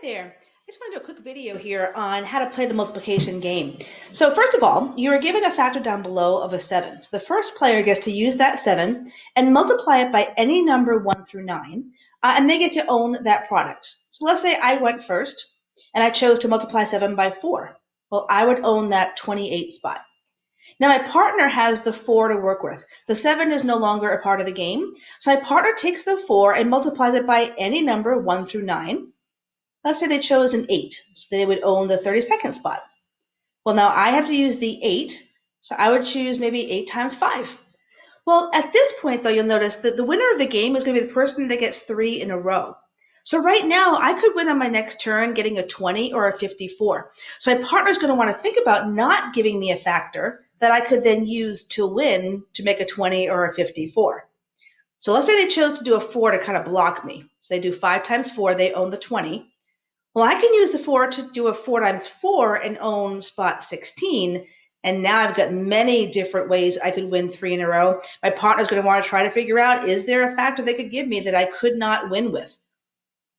there. I just want to do a quick video here on how to play the multiplication game. So first of all, you are given a factor down below of a 7. So the first player gets to use that 7 and multiply it by any number 1 through 9, and they get to own that product. So let's say I went first, and I chose to multiply 7 by 4. Well, I would own that 28 spot. Now my partner has the 4 to work with. The 7 is no longer a part of the game, so my partner takes the 4 and multiplies it by any number 1 through 9. Let's say they chose an 8, so they would own the 32nd spot. Well, now I have to use the 8, so I would choose maybe 8 times 5. Well, at this point, though, you'll notice that the winner of the game is going to be the person that gets 3 in a row. So right now, I could win on my next turn getting a 20 or a 54. So my partner's going to want to think about not giving me a factor that I could then use to win to make a 20 or a 54. So let's say they chose to do a 4 to kind of block me. So they do 5 times 4, they own the 20. Well, I can use the 4 to do a 4 times 4 and own spot 16. And now I've got many different ways I could win 3 in a row. My partner's going to want to try to figure out, is there a factor they could give me that I could not win with?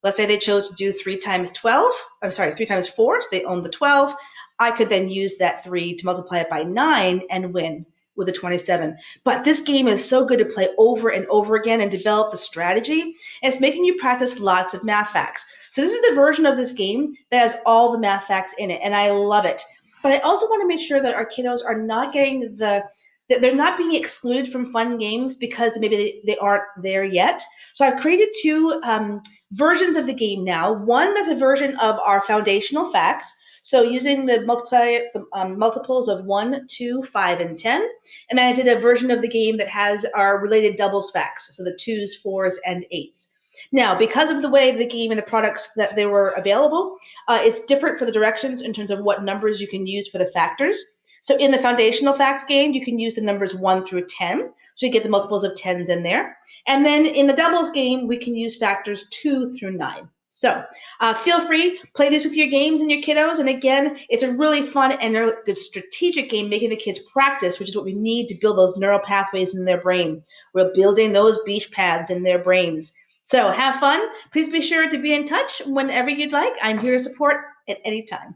Let's say they chose to do 3 times 12. I'm sorry, 3 times 4, so they own the 12. I could then use that 3 to multiply it by 9 and win with a 27. But this game is so good to play over and over again and develop the strategy. And it's making you practice lots of math facts. So this is the version of this game that has all the math facts in it, and I love it. But I also want to make sure that our kiddos are not getting they're not being excluded from fun games because maybe they aren't there yet. So I've created two versions of the game now. One that's a version of our foundational facts. So using the multiples of 1, 2, 5, and 10. And then I did a version of the game that has our related doubles facts, so the 2s, 4s, and 8s. Now, because of the way the game and the products that they were available, it's different for the directions in terms of what numbers you can use for the factors. So in the foundational facts game, you can use the numbers 1 through 10, so you get the multiples of 10s in there. And then in the doubles game, we can use factors 2 through 9. So feel free, play this with your games and your kiddos. And again, it's a really fun and a good strategic game, making the kids practice, which is what we need to build those neural pathways in their brain. We're building those beach paths in their brains. So have fun. Please be sure to be in touch whenever you'd like. I'm here to support at any time.